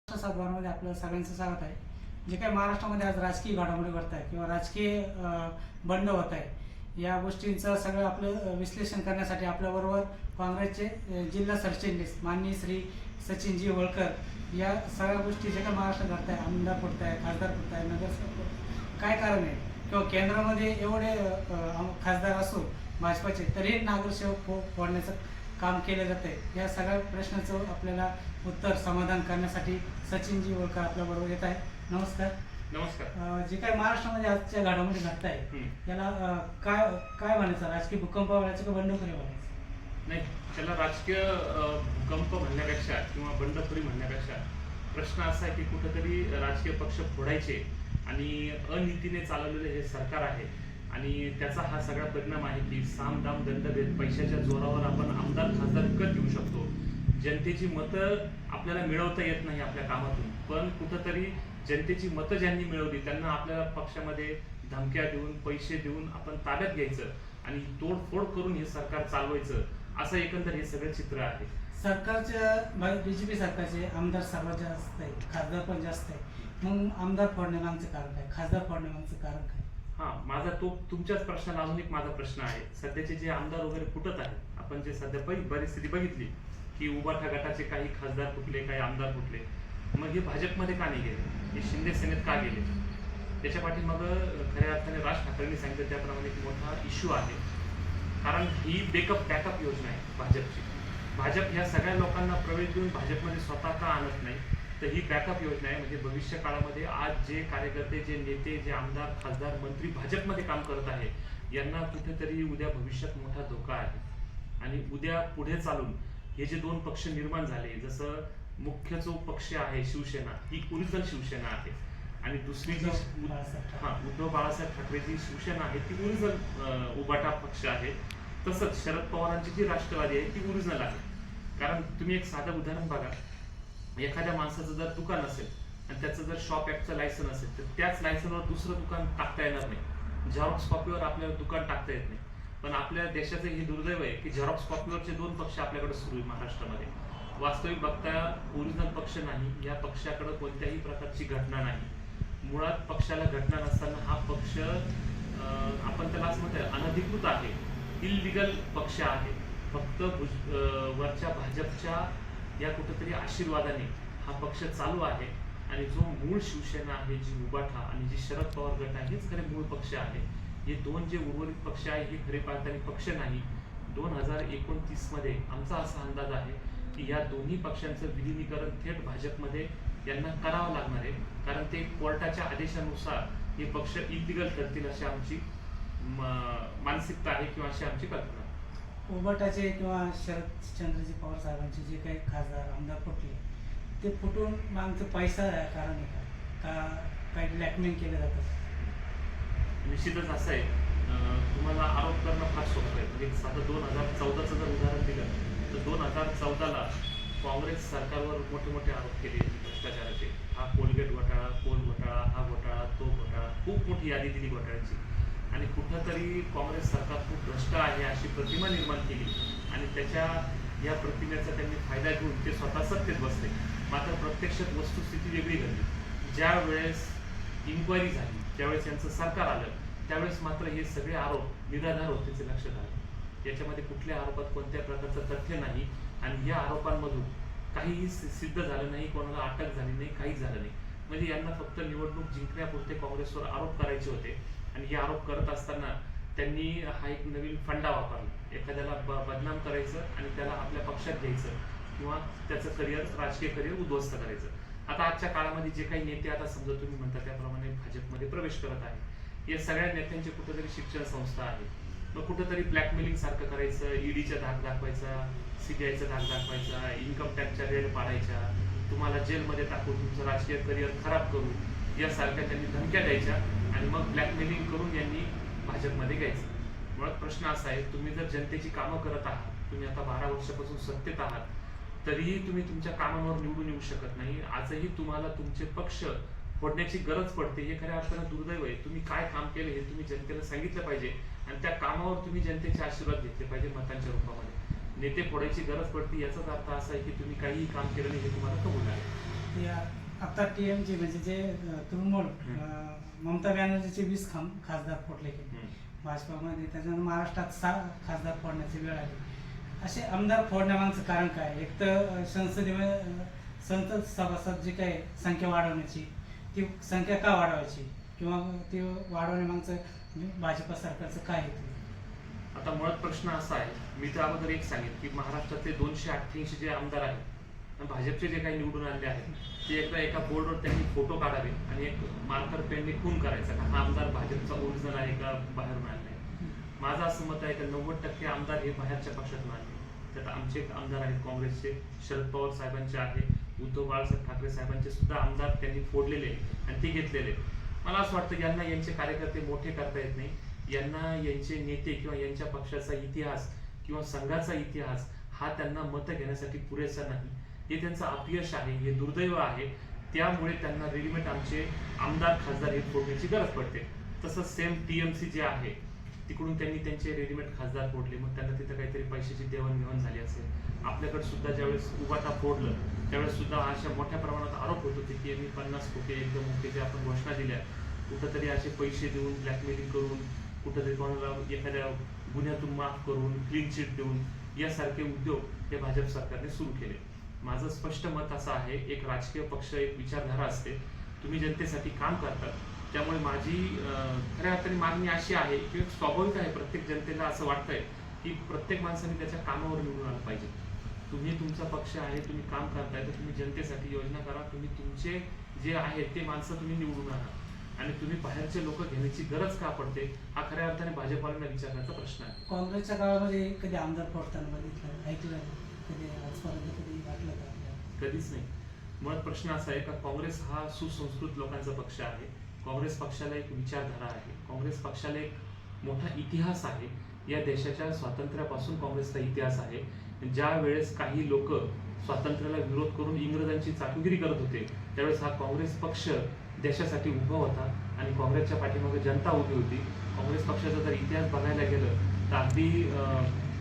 सातबारामध्ये आपलं सगळ्यांचं स्वागत आहे. जे काही महाराष्ट्रामध्ये आज राजकीय घडामोडी घडत आहे किंवा राजकीय बंड होत आहे, या गोष्टींचं सगळं आपलं विश्लेषण करण्यासाठी आपल्याबरोबर काँग्रेसचे जिल्हा सरचिटणीस माननीय श्री सचिनजी होळकर या सगळ्या गोष्टी जे काही महाराष्ट्रात घडत आहे, आमदार फुटत आहे, खासदार फुटत आहे, नगरसेवक काय कारण आहे किंवा केंद्रामध्ये एवढे खासदार असो भाजपाचे तरीही नगरसेवक फोडण्याचं काम केलं जात आहे. या सगळ्या प्रश्नाचं आपल्याला उत्तर समाधान करण्यासाठी सचिनजी होळकर आपल्याबरोबर येत आहे. नमस्कार. नमस्कार. जे काय महाराष्ट्रामध्ये आजच्या घडामोडी घडत आहे याला काय काय म्हणायचं, राजकीय भूकंप म्हणायचं का बंडखोरी म्हणायचं? नाही, त्याला राजकीय भूकंप म्हणण्यापेक्षा किंवा बंडखोरी म्हणण्यापेक्षा प्रश्न असा आहे की कुठेतरी राजकीय पक्ष फोडायचे आणि अनीतीने चालवलेले हे सरकार आहे आणि त्याचा हा सगळा परिणाम आहे की साम दाम दंडभेद पैशाच्या जोरावर आपण आमदार खासदार विकत घेऊ शकतो. जनतेची मतं आपल्याला मिळवता येत नाही आपल्या कामातून, पण कुठंतरी जनतेची मतं ज्यांनी मिळवली त्यांना आपल्या पक्षामध्ये धमक्या देऊन पैसे देऊन आपण ताब्यात घ्यायचं आणि तोडफोड करून हे सरकार चालवायचं, असं एकंदर हे सगळं चित्र आहे. सरकारच्या बीजेपी सरकारचे आमदार सर्वात जास्त आहे, खासदार पण जास्त आहे. मग आमदार फोडण्यामागचं कारण काय, खासदार फोडण्यामागचं कारण काय? माझा तुमच्याच प्रश्नाला अजून एक माझा प्रश्न आहे. सध्याचे जे आमदार वगैरे फुटत आहेत, आपण जे सध्या परिस्थिती बघितली की उबाठा गटाचे काही खासदार फुटले, काही आमदार फुटले, मग हे भाजपमध्ये का नाही गेले, हे शिंदे सेनेत का गेले? त्याच्या पाठीमाग खऱ्या अर्थाने राज ठाकरेंनी सांगितलं त्याप्रमाणे एक मोठा इश्यू आहे. कारण ही बॅकअप योजना आहे भाजपची. भाजप ह्या सगळ्या लोकांना प्रवेश देऊन भाजपमध्ये स्वतः का आणत नाही, तर ही बॅकअप योजना आहे. म्हणजे भविष्य काळामध्ये आज जे कार्यकर्ते, जे नेते, जे आमदार खासदार मंत्री भाजपमध्ये काम करत आहे, यांना कुठेतरी उद्या भविष्यात मोठा धोका आहे. आणि उद्या पुढे चालून हे जे दोन पक्ष निर्माण झाले, जसं मुख्य जो पक्ष आहे शिवसेना, ही ओरिजिनल शिवसेना आहे आणि दुसरी जी उद्धव बाळासाहेब ठाकरेची शिवसेना आहे ती ओरिजिनल उबाटा पक्ष आहे. तसंच शरद पवारांची जी राष्ट्रवादी आहे ती ओरिजिनल आहे. कारण तुम्ही एक साधं उदाहरण बघा, एखाद्या माणसाचं जर दुकान असेल आणि त्याचं जर शॉप ऍक्टचं लायसन असेल तर त्याच लायसनवर दुसरं दुकान टाकता येणार नाही. झेरॉक्स कॉपीवर आपल्याला दुकान टाकता येत नाही. पण आपल्या देशाचं हे दुर्दैव आहे की झेरॉक्स कॉपीवरचे दोन पक्ष आपल्याकडे सुरू आहे महाराष्ट्रामध्ये. वास्तविक बघता ओरिजिनल पक्ष नाही, या पक्षाकडे कोणत्याही प्रकारची घटना नाही. मुळात पक्षाला घटना नसताना हा पक्ष आपण त्याला असं म्हणतो अनधिकृत आहे, इलिगल पक्ष आहे. फक्त वरच्या भाजपच्या या कुठेतरी आशीर्वादाने हा पक्ष चालू आहे आणि जो मूळ शिवसेना आहे, जी उबाठा आणि जी शरद पवार गट आहे, हेच खरे मूळ पक्ष आहे. हे दोन जे उर्वरित पक्ष आहे हे खरे पाहताना पक्ष नाही. 2029 मध्ये आमचा असा अंदाज आहे की या दोन्ही पक्षांचं विलिनीकरण थेट भाजपमध्ये यांना करावं लागणार आहे. कारण ते कोर्टाच्या आदेशानुसार हे पक्ष इलिगल ठरतील अशी आमची मानसिकता आहे किंवा अशी आमची कल्पना. उबाटाचे किंवा शरदचंद्रजी पवार साहेबांचे जे काही खासदार आमदार फुटले, ते फुटून मागचं पैसा कारण आहे का काही ब्लॅकमेल केलं जातं? निश्चितच असं आहे. तुम्हाला आरोप करणं फार सोपं आहे. म्हणजे साधं 2014चं जर उदाहरण दिलं तर 2014ला काँग्रेस सरकारवर मोठे मोठे आरोप केले भ्रष्टाचाराचे. हा कोलगेट घोटाळा, कोल घोटाळा, हा घोटाळा, तो घोटाळा, खूप मोठी यादी दिली घोटाळ्याची. आणि कुठंतरी काँग्रेस सरकार खूप भ्रष्ट आहे अशी प्रतिमा निर्माण केली आणि त्याच्या या प्रतिमेचा त्यांनी फायदा घेऊन ते स्वतः सत्तेत बसले. मात्र प्रत्यक्षात वस्तुस्थिती वेगळी घडली. ज्या वेळेस इन्क्वायरी झाली, ज्यावेळेस यांचं सरकार आलं, त्यावेळेस मात्र हे सगळे आरोप निराधार होतेचे लक्षात आले. याच्यामध्ये कुठल्या आरोपात कोणत्या प्रकारचं तथ्य नाही आणि या आरोपांमधून काहीही सिद्ध झालं नाही, कोणाला अटक झाली नाही, काहीच झालं नाही. म्हणजे यांना फक्त निवडणूक जिंकण्यापुरते काँग्रेसवर आरोप करायचे होते आणि हे आरोप करत असताना त्यांनी हा एक नवीन फंडा वापरला. एखाद्याला बदनाम करायचं आणि त्याला आपल्या पक्षात घ्यायचं किंवा त्याचं राजकीय करिअर उद्ध्वस्त करायचं. आता आजच्या काळामध्ये जे काही नेते आता समजा तुम्ही म्हणता त्याप्रमाणे भाजपमध्ये प्रवेश करत आहे, या सगळ्या नेत्यांची कुठेतरी शिक्षण संस्था आहे. मग कुठेतरी ब्लॅकमेलिंग सारखं करायचं, ईडीचा धाक दाखवायचा, सीबीआयचा धाक दाखवायचा, इन्कम टॅक्सच्या रेड पाडायच्या, तुम्हाला जेलमध्ये टाकून तुमचं राजकीय करिअर खराब करू, यासारख्या त्यांनी धमक्या द्यायच्या आणि मग ब्लॅकमेलिंग करून यांनी भाजपमध्ये घ्यायचं. मुळात प्रश्न असा आहे, तुम्ही जर जनतेची कामं करत आहात, तुम्ही आता 12 वर्षापासून सत्तेत आहात, तरीही तुम्ही तुमच्या कामांवर निवडून येऊ शकत नाही. आजही तुम्हाला तुमचे पक्ष फोडण्याची गरज पडते. हे खऱ्या अर्थानं दुर्दैव आहे. तुम्ही काय काम केले हे तुम्ही जनतेला सांगितलं पाहिजे आणि त्या कामावर तुम्ही जनतेचे आशीर्वाद घेतले पाहिजे मतांच्या रूपामध्ये. नेते फोडायची गरज पडते याचाच अर्थ असा आहे की तुम्ही काहीही काम केलं नाही हे तुम्हाला कबूल आहे. ते आता TMG म्हणजे जे तृणमूल ममता बॅनर्जीचे 20 खासदार फोडले गेले भाजपामध्ये, त्याच्यानंतर महाराष्ट्रात 6 खासदार फोडण्याची वेळ आली. असे आमदार फोडण्यामागचं कारण काय? एक तर संसद सभासद जी काही संख्या वाढवण्याची, ती संख्या का वाढवायची किंवा ती वाढवण्यामागचं भाजपा सरकारचं काय हेतू? आता मुळात प्रश्न असा आहे, मी तर अगोदर एक सांगेन की महाराष्ट्रातले 288 जे आमदार आहेत, भाजपचे जे काही निवडून आलेले आहेत, ते एकदा एका बोर्डवर त्यांनी फोटो काढावे आणि एक मार्कर पेनने खून करायचा का हा आमदार भाजपचा ओरिजिनल आहे का बाहेरून आलेला आहे. माझं असं मत आहे की 90% आमदार हे बाहेरच्या पक्षातून आले. त्यात आमचे एक आमदार आहेत काँग्रेसचे, शरद पवार साहेबांचे आहे, उद्धव बाळासाहेब ठाकरे साहेबांचे सुद्धा आमदार त्यांनी फोडलेले आणि ते घेतलेले. मला असं वाटतं यांना यांचे कार्यकर्ते मोठे करता येत नाही, यांना यांचे नेते किंवा यांच्या पक्षाचा इतिहास किंवा संघाचा इतिहास हा त्यांना मतं घेण्यासाठी पुरेसा नाही. हे त्यांचं अपयश आहे, हे दुर्दैव आहे. त्यामुळे त्यांना रेडीमेड आमचे आमदार खासदार हे फोडण्याची गरज पडते. तसंच सेम TMC जे आहे तिकडून त्यांनी त्यांचे रेडीमेड खासदार फोडले, मग त्यांना तिथं काहीतरी पैशाची देवाणघेवाण झाली असेल. आपल्याकडे सुद्धा ज्यावेळेस उबाटा फोडलं त्यावेळेस सुद्धा अशा मोठ्या प्रमाणात आरोप होत होते की यांनी 50 कोटी एकदम मोठे जे आपण घोषणा दिल्या, कुठंतरी असे पैसे देऊन ब्लॅकमेलिंग करून, कुठंतरी कोणाला एखाद्या गुन्ह्यातून माफ करून, क्लीन चिट देऊन यासारखे उद्योग हे भाजप सरकारने सुरू केले. माझं स्पष्ट मत असं आहे, एक राजकीय पक्ष एक विचारधारा असते, तुम्ही जनतेसाठी काम करतात. त्यामुळे माझी खऱ्या अर्थाने मागणी अशी आहे की स्वाभाविक आहे, प्रत्येक जनतेला असं वाटतंय की प्रत्येक माणसाने त्याच्या कामावर निवडून आलं पाहिजे. तुम्ही तुमचा पक्ष आहे, तुम्ही काम करताय तर तुम्ही जनतेसाठी योजना करा. तुम्ही तुमचे जे आहेत ते माणसं तुम्ही निवडून आणा आणि तुम्ही बाहेरचे लोक घेण्याची गरज का पडते हा खऱ्या अर्थाने भाजपाला विचारण्याचा प्रश्न आहे. काँग्रेसच्या काळामध्ये कधी आमदार फोडताना बघितलं, ऐकलं कधी, आजपर्यंत कधी वाटलं का? कधीच नाही. मुळात प्रश्न असा आहे का काँग्रेस हा सुसंस्कृत लोकांचा पक्ष आहे. काँग्रेस पक्षाला एक विचारधारा आहे, काँग्रेस पक्षाला एक मोठा इतिहास आहे. या देशाच्या स्वातंत्र्यापासून काँग्रेसचा इतिहास आहे. ज्या वेळेस काही लोक स्वातंत्र्याला विरोध करून इंग्रजांची चाटुगिरी करत होते त्यावेळेस हा काँग्रेस पक्ष देशासाठी उभा होता आणि काँग्रेसच्या पाठीमागे जनता उभी होती. काँग्रेस पक्षाचा जर इतिहास बघायला गेलं तर अगदी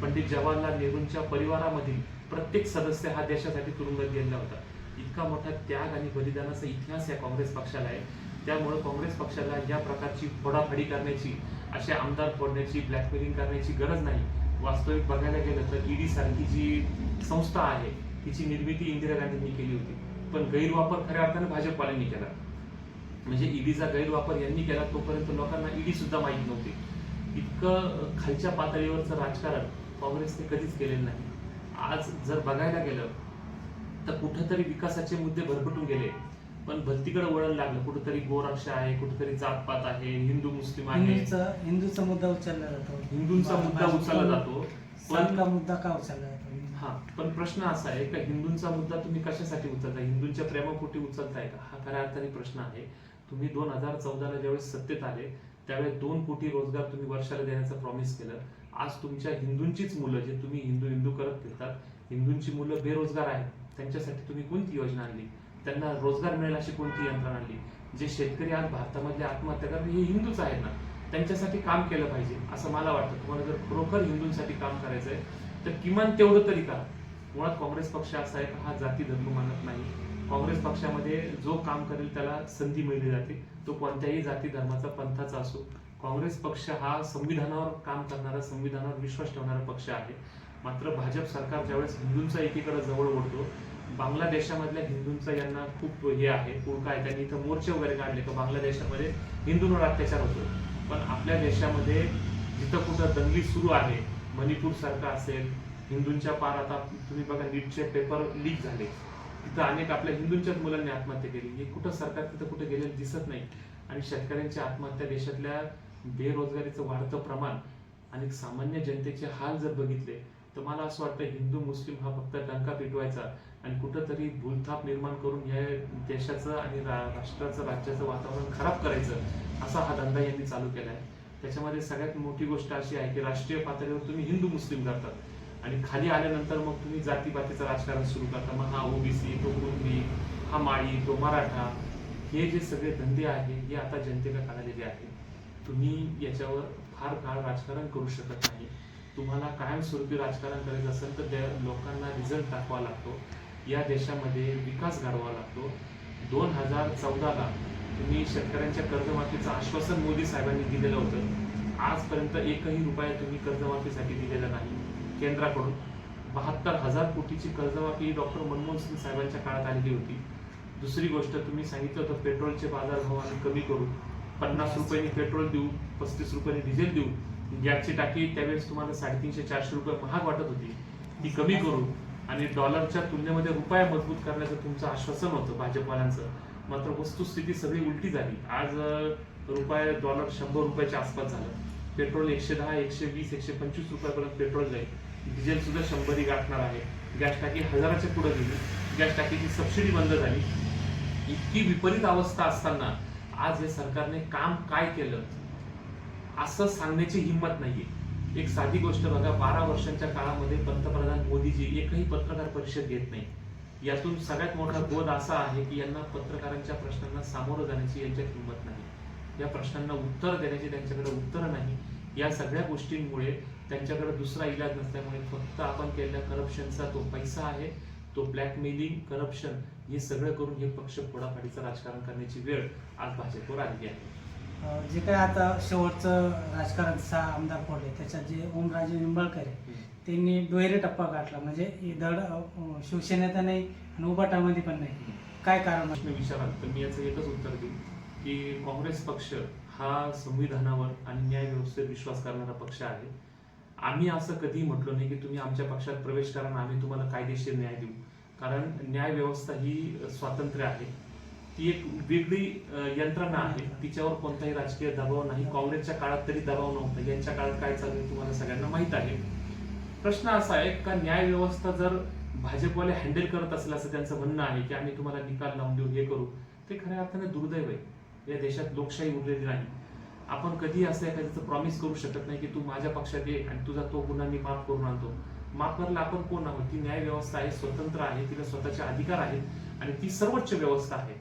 पंडित जवाहरलाल नेहरूंच्या परिवारामधील प्रत्येक सदस्य हा देशासाठी तुरुंगात गेलेला होता. इतका मोठा त्याग आणि बलिदानाचा इतिहास या काँग्रेस पक्षाला आहे. त्यामुळे काँग्रेस पक्षाला या प्रकारची फोडाफोडी करण्याची, अशा आमदार फोडण्याची, ब्लॅकमेलिंग करण्याची गरज नाही. वास्तविक बघायला गेलं तर ED सारखी जी संस्था आहे तिची निर्मिती इंदिरा गांधींनी केली होती, पण गैरवापर खऱ्या अर्थाने भाजपवाल्यांनी केला. म्हणजे EDचा गैरवापर यांनी केला तोपर्यंत लोकांना ED सुद्धा माहीत नव्हती. इतकं खालच्या पातळीवरचं राजकारण काँग्रेसने कधीच केलेलं नाही. आज जर बघायला गेलं तर कुठंतरी विकासाचे मुद्दे भरभटून गेले, पण भलतीकडे वळण लागलं. कुठेतरी गोरक्षा आहे, कुठेतरी जातपात आहे, हिंदू मुस्लिम आहे, हिंदूचा मुद्दा उचलला जातो, हिंदूंचा मुद्दा उचलला जातो. पण मुद्दा का उचलला जातो? पण प्रश्न असा आहे का हिंदूंचा मुद्दा तुम्ही कशासाठी उचलताय? हिंदूंच्या प्रेमापोटी उचलताय का? हा खऱ्या अर्थाने प्रश्न आहे. तुम्ही 2014ला ज्यावेळेस सत्तेत आले त्यावेळेस 2 कोटी रोजगार तुम्ही वर्षाला देण्याचं प्रॉमिस केलं. आज तुमच्या हिंदूंचीच मुलं, जे तुम्ही हिंदू हिंदू करत फिरतात, हिंदूंची मुलं बेरोजगार आहेत, त्यांच्यासाठी तुम्ही कोणती योजना आणली? त्यांना रोजगार मिळेल अशी कोणती यंत्रणा आणली? जे शेतकरी आज भारतामधले आत्महत्या करतात हे हिंदूच आहेत ना, त्यांच्यासाठी काम केलं पाहिजे असं मला वाटतं. तुम्हाला जर खरोखर हिंदूंसाठी काम करायचं आहे तर किमान तेवढं तरी करा. मुळात काँग्रेस पक्ष असा आहे का हा जाती धर्म मानत नाही. काँग्रेस पक्षामध्ये जो काम करेल त्याला संधी मिळली जाते, तो कोणत्याही जाती धर्माचा पंथाचा असो. काँग्रेस पक्ष हा संविधानावर काम करणारा, संविधानावर विश्वास ठेवणारा पक्ष आहे. मात्र भाजप सरकार ज्यावेळेस हिंदूंचा एकीकडे जवळ ओढतो, बांगलादेशामधल्या हिंदूंचा यांना खूप हे आहे, पुळका आहे. त्यांनी इथं मोर्चे वगैरे काढले का बांगलादेशामध्ये हिंदूंवर अत्याचार होतो. पण आपल्या देशामध्ये जिथं कुठं दंगली सुरू आहे, मणिपूर सारखं असेल, हिंदूंच्या पार आता तुम्ही बघा नीटचे पेपर लीक झाले, तिथं अनेक आपल्या हिंदूंच्याच मुलांनी आत्महत्या केली. हे कुठं सरकार तिथं कुठे गेलेलं दिसत नाही. आणि शेतकऱ्यांची आत्महत्या, देशातल्या बेरोजगारीचं वाढतं प्रमाण आणि सामान्य जनतेचे हाल जर बघितले तर मला असं वाटतं हिंदू मुस्लिम हा फक्त टंका पिटवायचा आणि कुठंतरी भूलथाप निर्माण करून या देशाचं आणि राष्ट्राचं, राज्याचं वातावरण खराब करायचं असा हा धंदा यांनी चालू केला आहे. त्याच्यामध्ये सगळ्यात मोठी गोष्ट अशी आहे की राष्ट्रीय पातळीवर तुम्ही हिंदू मुस्लिम करतात आणि खाली आल्यानंतर मग तुम्ही जातीपातीचं राजकारण सुरू करता. मग हा OBC, तो कुणबी, हा माळी, तो मराठा, हे जे सगळे धंदे आहे हे आता जनतेला कळालेले आहे. तुम्ही याच्यावर फार काळ राजकारण करू शकत नाही. तुम्हाला कायमस्वरूपी राजकारण करायचं असेल तर त्या लोकांना रिझल्ट दाखवा लागतो. या देशामध्ये विकास घडवावा लागतो. 2014ला तुम्ही शेतकऱ्यांच्या कर्जमाफीचं आश्वासन मोदी साहेबांनी दिलेलं होतं. आजपर्यंत एकही रुपया तुम्ही कर्जमाफीसाठी दिलेला नाही केंद्राकडून. 72,000 कोटीची कर्जमाफी डॉक्टर मनमोहन सिंग साहेबांच्या काळात आलेली होती. दुसरी गोष्ट, तुम्ही सांगितलं होतं पेट्रोलचे बाजारभाव आम्ही कमी करू, 50 रुपयांनी पेट्रोल देऊ, 35 रुपयांनी डिझेल देऊ. गॅसची टाकी त्यावेळेस तुम्हाला 350-400 रुपये महाग वाटत होती, ती कमी करू. आणि डॉलरच्या तुलनेमध्ये रुपया मजबूत करण्याचं तुमचं आश्वासन होतं भाजपवाल्यांचं. मात्र वस्तुस्थिती सगळी उलटी झाली. आज रुपया डॉलर 100 रुपयाच्या आसपास झालं. पेट्रोल 110, 120, 125 रुपयापर्यंत पेट्रोल जाईल. डिझेल सुद्धा 100 गाठणार आहे. गॅस टाकी 1000च्या पुढे गेली. गॅस टाकीची सबसिडी बंद झाली. इतकी विपरीत अवस्था असताना आज या सरकारने काम काय केलं असं सांगण्याची हिंमत नाहीये. एक साधी गोष्ट बघा, 12 वर्षांच्या काळामध्ये पंतप्रधान मोदीजी एकही पत्रकार परिषद घेत नाही. यातून सगळ्यात मोठा बोध असा आहे की यांना पत्रकारांच्या प्रश्नांना सामोरं जाण्याची यांच्यात हिंमत नाही. या प्रश्नांना उत्तर देण्याची त्यांच्याकडे उत्तर नाही. या सगळ्या गोष्टींमुळे त्यांच्याकडे दुसरा इलाज नसल्यामुळे फक्त आपण केलेल्या करप्शनचा तो पैसा आहे, तो ब्लॅकमेलिंग, करप्शन हे सगळं करून हे पक्ष फोडाफाडीचं राजकारण करण्याची वेळ आज भाजपवर आलेली आहे. जे काय आता शेवटचं राजकारण 6 आमदार फोडले, त्याच्यात जे ओमराजे निंबाळकर आहे त्यांनी दुहेरी टप्पा गाठला. म्हणजे धड शिवसेनेचा नाही आणि उभाटामध्ये पण नाही. काय कारण प्रश्न विचाराल तर मी याचं एकच उत्तर देईन की काँग्रेस पक्ष हा संविधानावर आणि न्याय व्यवस्थेत विश्वास करणारा पक्ष आहे. आम्ही असं कधी म्हटलो नाही की तुम्ही आमच्या पक्षात प्रवेश करा आणि आम्ही तुम्हाला कायदेशीर न्याय देऊ. कारण न्याय व्यवस्था ही स्वातंत्र्य आहे, ती एक वेगळी यंत्रणा आहे. तिच्यावर कोणताही राजकीय दबाव नाही. काँग्रेसच्या काळात तरी दबाव नव्हता. यांच्या काळात काय चालू आहे तुम्हाला सगळ्यांना माहित आहे. प्रश्न असा आहे का न्याय व्यवस्था जर भाजपवाले हँडल करत असेल असं त्यांचं म्हणणं आहे की आम्ही तुम्हाला निकाल लावून देऊ, हे करू, ते खऱ्या अर्थाने दुर्दैव आहे. या देशात लोकशाही उरलेली नाही. आपण कधी असं एखाद्याचं प्रॉमिस करू शकत नाही की तू माझ्या पक्षात ये आणि तुझा तो गुन्हा मी माफ करून आणतो. माफ करायला आपण कोण आहोत? ती न्याय व्यवस्था आहे, स्वतंत्र आहे, तिला स्वतःचे अधिकार आहेत आणि ती सर्वोच्च व्यवस्था आहे.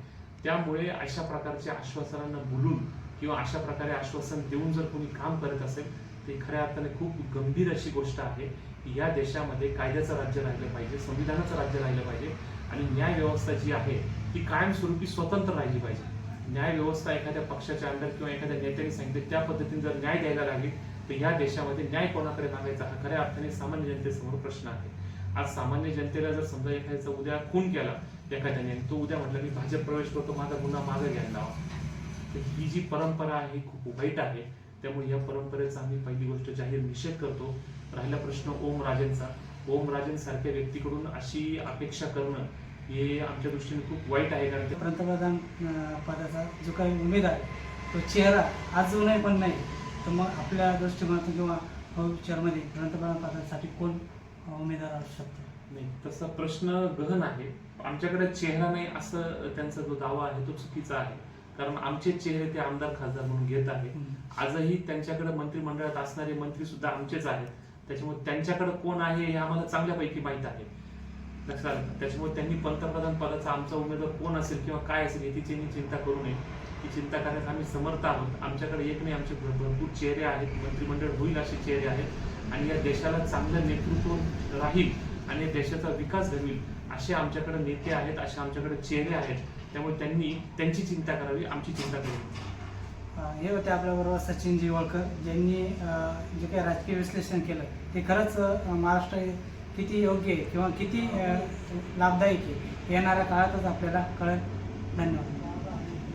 त्यामुळे अशा प्रकारच्या आश्वासनांना बोलून किंवा अशा प्रकारे आश्वासन देऊन जर कोणी काम करत असेल ते खऱ्या अर्थाने खूप गंभीर अशी गोष्ट आहे. या देशामध्ये कायद्याचं राज्य राहिलं पाहिजे, संविधानाचं राज्य राहिलं पाहिजे आणि न्याय व्यवस्था जी आहे ती कायमस्वरूपी स्वतंत्र राहिली पाहिजे. न्याय व्यवस्था एखाद्या पक्षाच्या अंडर किंवा एखाद्या नेत्याने सांगितले त्या पद्धतीने जर न्याय द्यायला लागली तर या देशामध्ये न्याय कोणाकडे मागायचा हा खऱ्या अर्थाने सामान्य जनतेसमोर प्रश्न आहे. आज सामान्य जनतेला जर समजा एखाद्याचा उद्या खून केला एखाद्याने, तो उद्या म्हटलं मी भाजप प्रवेश करतो, माझा गुन्हा मागे घ्यायला लावा, तर ही जी परंपरा आहे खूप वाईट आहे. त्यामुळे या परंपरेचा आम्ही पहिली गोष्ट जाहीर निषेध करतो. राहिला प्रश्न ओमराजेंचा, ओमराजेंसारख्या व्यक्तीकडून अशी अपेक्षा करणं हे आमच्या दृष्टीने खूप वाईट आहे. कारण पंतप्रधान पदाचा जो काही उमेदवार आहे तो चेहरा अजूनही पण नाही, तर मग आपल्या दृष्टिकोनातून किंवा फ्युचरमध्ये पंतप्रधान पदासाठी कोण उमेदवार असू शकतो? नाही, तसा प्रश्न गहन आहे. आमच्याकडे चेहरा नाही असं त्यांचा जो दावा आहे तो चुकीचा आहे. कारण आमचे चेहरे ते आमदार खासदार म्हणून घेत आहेत. आजही त्यांच्याकडे मंत्रिमंडळात असणारे मंत्री सुद्धा आमचेच आहेत. त्याच्यामुळे त्यांच्याकडे कोण आहे हे आम्हाला चांगल्यापैकी माहित आहे. लक्षात आलं. त्याच्यामुळे त्यांनी पंतप्रधान पदाचा आमचा उमेदवार कोण असेल किंवा काय असेल याची चिंता करू नये. ती चिंता करण्यास आम्ही समर्थ आहोत. आमच्याकडे एक नाही, आमचे भरपूर चेहरे आहेत. मंत्रिमंडळ होईल असे चेहरे आहेत आणि या देशाला चांगलं नेतृत्व राहील आणि देशाचा विकास घडेल असे आमच्याकडे नेते आहेत, असे आमच्याकडे चेहरे आहेत. त्यामुळे त्यांनी त्यांची चिंता करावी, आमची चिंता करावी. हे होते आपल्याबरोबर सचिनजी वळकर, ज्यांनी जे काही राजकीय विश्लेषण केलं ते खरंच महाराष्ट्र किती योग्य आहे किंवा किती लाभदायक आहे येणाऱ्या काळातच आपल्याला कळेल. धन्यवाद.